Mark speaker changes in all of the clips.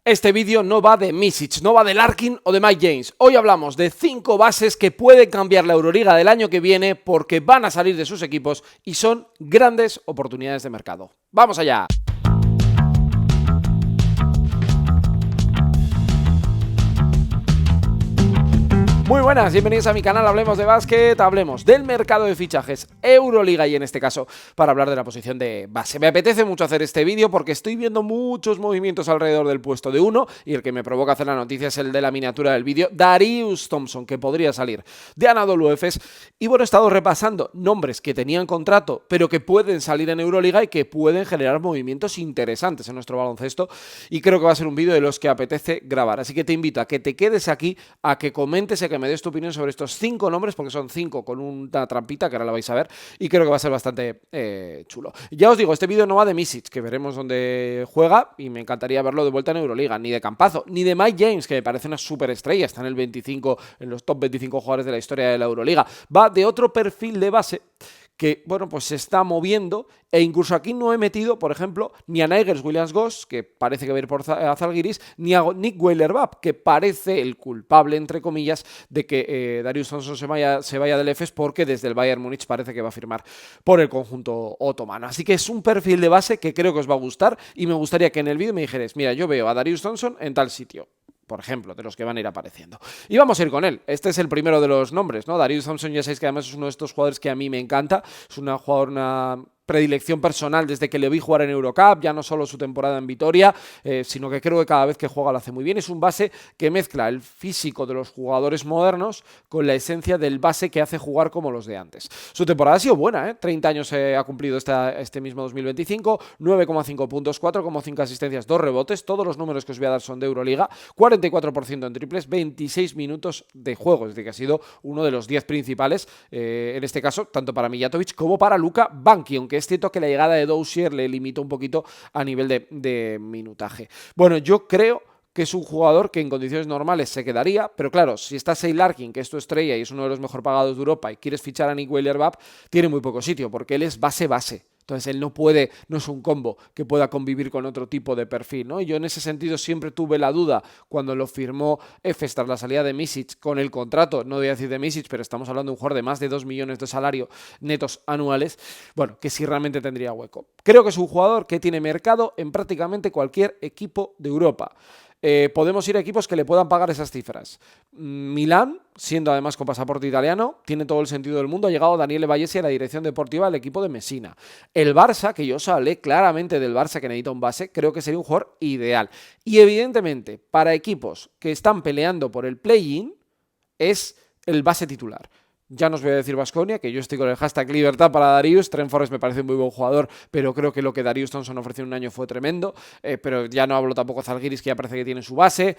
Speaker 1: Este vídeo no va de Misic, no va de Larkin o de Mike James. Hoy hablamos de 5 bases que pueden cambiar la Euroliga del año que viene porque van a salir de sus equipos y son grandes oportunidades de mercado. ¡Vamos allá! Muy buenas, bienvenidos a mi canal, hablemos de básquet, hablemos del mercado de fichajes Euroliga y en este caso para hablar de la posición de base. Me apetece mucho hacer este vídeo porque estoy viendo muchos movimientos alrededor del puesto de uno y el que me provoca hacer la noticia es el de la miniatura del vídeo, Darius Thompson, que podría salir de Anadolu Efes. Y bueno, he estado repasando nombres que tenían contrato pero que pueden salir en Euroliga y que pueden generar movimientos interesantes en nuestro baloncesto y creo que va a ser un vídeo de los que apetece grabar. Así que te invito a que te quedes aquí, a que comentes, que me des tu opinión sobre estos 5 nombres, porque son 5 con una trampita que ahora la vais a ver y creo que va a ser bastante chulo. Ya os digo, este vídeo no va de Misic, que veremos dónde juega y me encantaría verlo de vuelta en Euroliga, ni de Campazo, ni de Mike James, que me parece una superestrella, está en el 25, en los top 25 jugadores de la historia de la Euroliga. Va de otro perfil de base que, bueno, pues se está moviendo e incluso aquí no he metido, por ejemplo, ni a Nigel Williams-Goss, que parece que va a ir por Zalgiris, ni a Nick Weiler-Babb, que parece el culpable, entre comillas, de que Darius Thompson se vaya del Efes porque desde el Bayern Múnich parece que va a firmar por el conjunto otomano. Así que es un perfil de base que creo que os va a gustar y me gustaría que en el vídeo me dijerais, mira, yo veo a Darius Thompson en tal sitio, por ejemplo, de los que van a ir apareciendo. Y vamos a ir con él. Este es el primero de los nombres, ¿no? Darius Thompson, ya sabéis que además es uno de estos jugadores que a mí me encanta. Es una predilección personal desde que le vi jugar en Eurocup, ya no solo su temporada en Vitoria, sino que creo que cada vez que juega lo hace muy bien. Es un base que mezcla el físico de los jugadores modernos con la esencia del base que hace jugar como los de antes. Su temporada ha sido buena, 30 años ha cumplido este mismo 2025, 9,5 puntos, 4,5 asistencias, 2 rebotes, todos los números que os voy a dar son de Euroliga, 44% en triples, 26 minutos de juego, es decir, que ha sido uno de los 10 principales, en este caso, tanto para Mijatovic como para Luka Banki, aunque es cierto que la llegada de Dozier le limitó un poquito a nivel de minutaje. Bueno, yo creo que es un jugador que en condiciones normales se quedaría, pero claro, si está Say Larkin, que es tu estrella y es uno de los mejor pagados de Europa, y quieres fichar a Nick Weiler-Babb, tiene muy poco sitio, porque él es base-base. Entonces él no es un combo que pueda convivir con otro tipo de perfil, ¿no? Y yo en ese sentido siempre tuve la duda cuando lo firmó Efes tras la salida de Misic con el contrato, no voy a decir de Misic, pero estamos hablando de un jugador de más de 2 millones de salario netos anuales, bueno, que si realmente tendría hueco. Creo que es un jugador que tiene mercado en prácticamente cualquier equipo de Europa. Podemos ir a equipos que le puedan pagar esas cifras. Milán, siendo además con pasaporte italiano, tiene todo el sentido del mundo. Ha llegado Daniele Vallesi a la dirección deportiva del equipo de Messina. El Barça, que yo os hablé claramente del Barça que necesita un base, creo que sería un jugador ideal. Y evidentemente, para equipos que están peleando por el play-in, es el base titular. Ya no os voy a decir Baskonia, que yo estoy con el hashtag libertad para Darius. Trent Forrest me parece un muy buen jugador, pero creo que lo que Darius Thompson ofreció en un año fue tremendo. Pero ya no hablo tampoco de Zalgiris, que ya parece que tiene su base.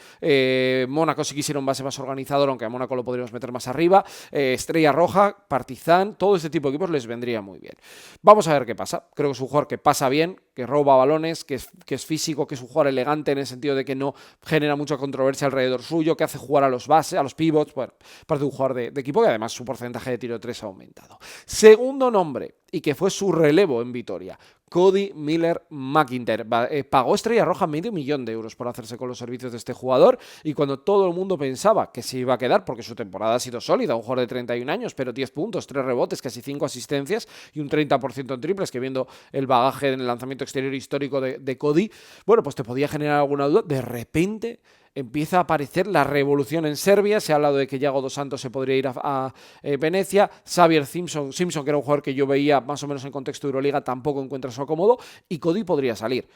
Speaker 1: Mónaco sí quisiera un base más organizador, aunque a Mónaco lo podríamos meter más arriba. Estrella Roja, Partizan, todo este tipo de equipos les vendría muy bien. Vamos a ver qué pasa. Creo que es un jugador que pasa bien, que roba balones, que es físico, que es un jugador elegante en el sentido de que no genera mucha controversia alrededor suyo, que hace jugar a los bases, a los pivots. Bueno, parte de un jugador de equipo que además su porcentaje de tiro de 3 ha aumentado. Segundo nombre, y que fue su relevo en Vitoria, Cody Miller-McIntyre. Pagó Estrella Roja $500,000 por hacerse con los servicios de este jugador, y cuando todo el mundo pensaba que se iba a quedar, porque su temporada ha sido sólida, un jugador de 31 años, pero 10 puntos, 3 rebotes, casi 5 asistencias y un 30% en triples, que viendo el bagaje en el lanzamiento exterior histórico de Cody, bueno, pues te podía generar alguna duda. De repente empieza a aparecer la revolución en Serbia. Se ha hablado de que Yago dos Santos se podría ir a Venecia. Xavier Simpson, que era un jugador que yo veía más o menos en contexto de Euroliga, tampoco encuentra su acomodo, y Cody podría salir.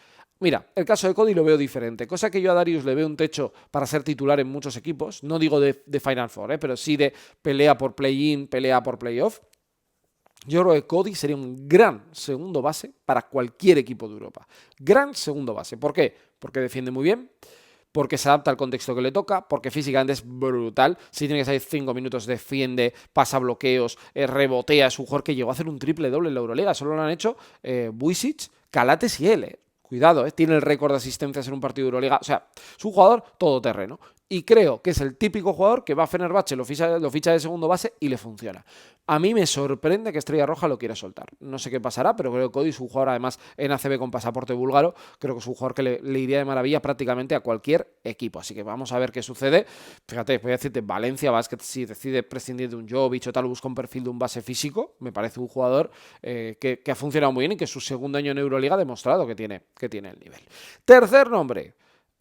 Speaker 1: Mira, el caso de Cody lo veo diferente, cosa que yo a Darius le veo un techo para ser titular en muchos equipos, no digo de Final Four, pero sí de pelea por play-in, pelea por playoff. Yo creo que Cody sería un gran segundo base para cualquier equipo de Europa. Gran segundo base. ¿Por qué? Porque defiende muy bien, porque se adapta al contexto que le toca, porque físicamente es brutal. Si tiene que salir 5 minutos, defiende, pasa bloqueos, rebotea. Es un jugador que llegó a hacer un triple doble en la Euroliga. Solo lo han hecho Vujić, Calates y él. Cuidado, tiene el récord de asistencias en un partido de Euroliga. O sea, es un jugador todoterreno. Y creo que es el típico jugador que va a Fenerbahce, lo ficha de segundo base y le funciona. A mí me sorprende que Estrella Roja lo quiera soltar. No sé qué pasará, pero creo que Cody es un jugador, además, en ACB con pasaporte búlgaro. Creo que es un jugador que le iría de maravilla prácticamente a cualquier equipo. Así que vamos a ver qué sucede. Fíjate, voy a decirte, Valencia Basket, si decide prescindir de un Jovic o tal, busca un perfil de un base físico, me parece un jugador que ha funcionado muy bien y que su segundo año en Euroliga ha demostrado que tiene el nivel. Tercer nombre.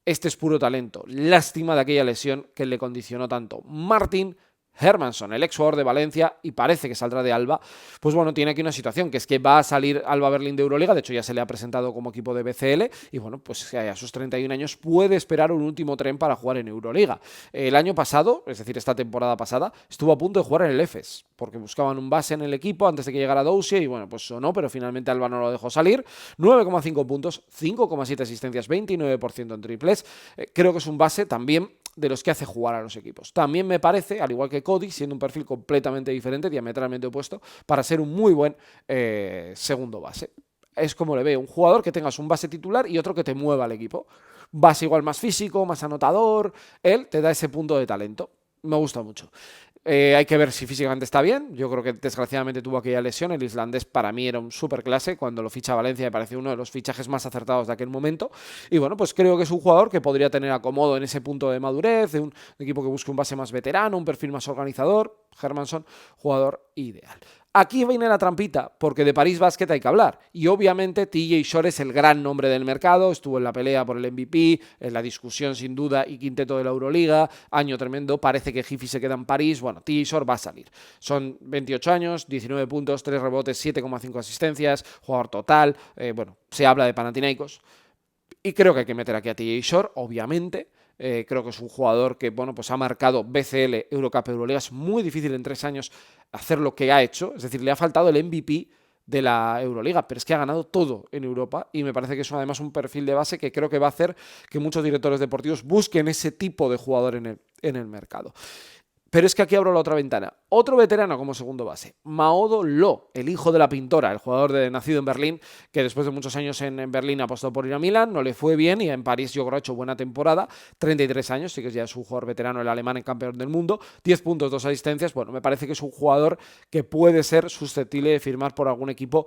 Speaker 1: Este es puro talento. Lástima de aquella lesión que le condicionó tanto. Martin Hermansson, el ex jugador de Valencia, y parece que saldrá de Alba. Pues bueno, tiene aquí una situación, que es que va a salir Alba Berlín de Euroliga. De hecho, ya se le ha presentado como equipo de BCL. Y bueno, pues a sus 31 años puede esperar un último tren para jugar en Euroliga. El año pasado, es decir, esta temporada pasada, estuvo a punto de jugar en el EFES, porque buscaban un base en el equipo antes de que llegara Dousie. Y bueno, pues sonó, pero finalmente Alba no lo dejó salir. 9,5 puntos, 5,7 asistencias, 29% en triples. Creo que es un base también de los que hace jugar a los equipos. También me parece, al igual que Cody, siendo un perfil completamente diferente, diametralmente opuesto, para ser un muy buen segundo base. Es como le veo, un jugador que tengas un base titular y otro que te mueva al equipo. Base igual más físico, más anotador, él te da ese punto de talento. Me gusta mucho. Hay que ver si físicamente está bien. Yo creo que desgraciadamente tuvo aquella lesión. El islandés para mí era un superclase. Cuando lo ficha Valencia me pareció uno de los fichajes más acertados de aquel momento. Y bueno, pues creo que es un jugador que podría tener acomodo en ese punto de madurez, de un equipo que busque un base más veterano, un perfil más organizador. Hermansson, jugador ideal. Aquí viene la trampita, porque de París Basket hay que hablar. Y obviamente TJ Shore es el gran nombre del mercado, estuvo en la pelea por el MVP, en la discusión sin duda y quinteto de la Euroliga, año tremendo, parece que Gifi se queda en París, bueno, TJ Shore va a salir. Son 28 años, 19 puntos, 3 rebotes, 7,5 asistencias, jugador total, bueno, se habla de Panathinaikos. Y creo que hay que meter aquí a TJ Shore, obviamente. Creo que es un jugador que, bueno, pues ha marcado BCL, Eurocup, Euroliga. Es muy difícil en 3 años hacer lo que ha hecho. Es decir, le ha faltado el MVP de la Euroliga, pero es que ha ganado todo en Europa y me parece que es además un perfil de base que creo que va a hacer que muchos directores deportivos busquen ese tipo de jugador en el mercado. Pero es que aquí abro la otra ventana. Otro veterano como segundo base, Maodo Lo, el hijo de la pintora, el jugador nacido en Berlín, que después de muchos años en Berlín apostó por ir a Milán, no le fue bien y en París yo creo ha hecho buena temporada, 33 años, sí que ya es un jugador veterano, el alemán en campeón del mundo, 10 puntos, 2 asistencias, bueno, me parece que es un jugador que puede ser susceptible de firmar por algún equipo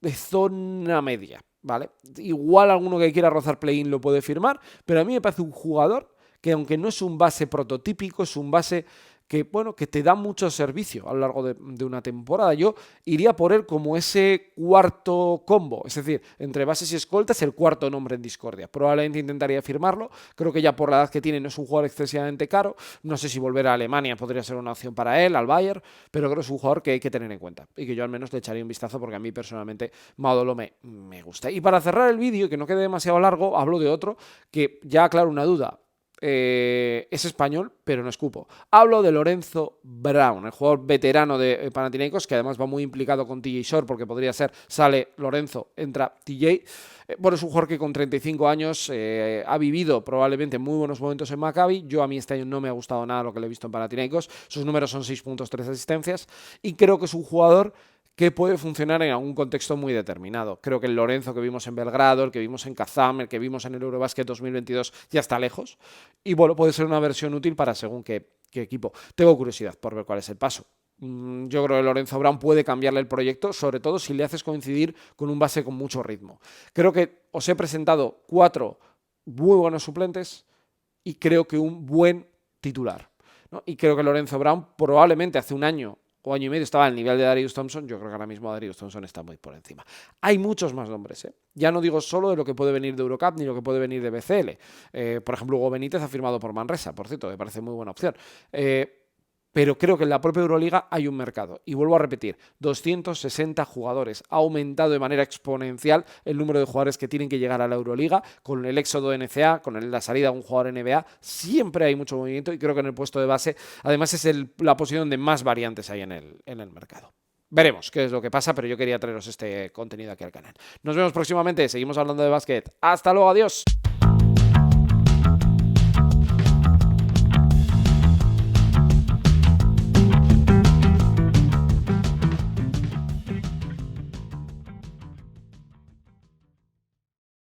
Speaker 1: de zona media, ¿vale? Igual alguno que quiera rozar play-in lo puede firmar, pero a mí me parece un jugador que aunque no es un base prototípico, es un base que, bueno, que te da mucho servicio a lo largo de una temporada. Yo iría por él como ese cuarto combo, es decir, entre bases y escoltas, el cuarto nombre en discordia. Probablemente intentaría firmarlo, creo que ya por la edad que tiene no es un jugador excesivamente caro, no sé si volver a Alemania podría ser una opción para él, al Bayern, pero creo que es un jugador que hay que tener en cuenta y que yo al menos le echaría un vistazo porque a mí personalmente Maodolo me gusta. Y para cerrar el vídeo, que no quede demasiado largo, hablo de otro que ya aclaro una duda. Es español, pero no es cupo. Hablo de Lorenzo Brown, el jugador veterano de Panathinaikos, que además va muy implicado con TJ Shore, porque podría ser, sale Lorenzo, entra TJ. Bueno, es un jugador que con 35 años ha vivido probablemente muy buenos momentos en Maccabi. Yo a mí este año no me ha gustado nada lo que le he visto en Panathinaikos. Sus números son 6 puntos, 3 asistencias. Y creo que es un jugador que puede funcionar en algún contexto muy determinado. Creo que el Lorenzo que vimos en Belgrado, el que vimos en Kazán, el que vimos en el Eurobasket 2022 ya está lejos. Y bueno, puede ser una versión útil para según qué equipo. Tengo curiosidad por ver cuál es el paso. Yo creo que Lorenzo Brown puede cambiarle el proyecto, sobre todo si le haces coincidir con un base con mucho ritmo. Creo que os he presentado 4 muy buenos suplentes y creo que un buen titular, ¿no? Y creo que Lorenzo Brown probablemente hace un año o año y medio estaba al nivel de Darius Thompson. Yo creo que ahora mismo Darius Thompson está muy por encima. Hay muchos más nombres, ¿eh? Ya no digo solo de lo que puede venir de Eurocup ni lo que puede venir de BCL. Por ejemplo, Hugo Benítez ha firmado por Manresa, por cierto, me parece muy buena opción. Pero creo que en la propia Euroliga hay un mercado. Y vuelvo a repetir, 260 jugadores. Ha aumentado de manera exponencial el número de jugadores que tienen que llegar a la Euroliga. Con el éxodo de NCAA, con la salida de un jugador NBA, siempre hay mucho movimiento y creo que en el puesto de base, además es la posición donde más variantes hay en el mercado. Veremos qué es lo que pasa, pero yo quería traeros este contenido aquí al canal. Nos vemos próximamente, seguimos hablando de básquet. ¡Hasta luego, adiós!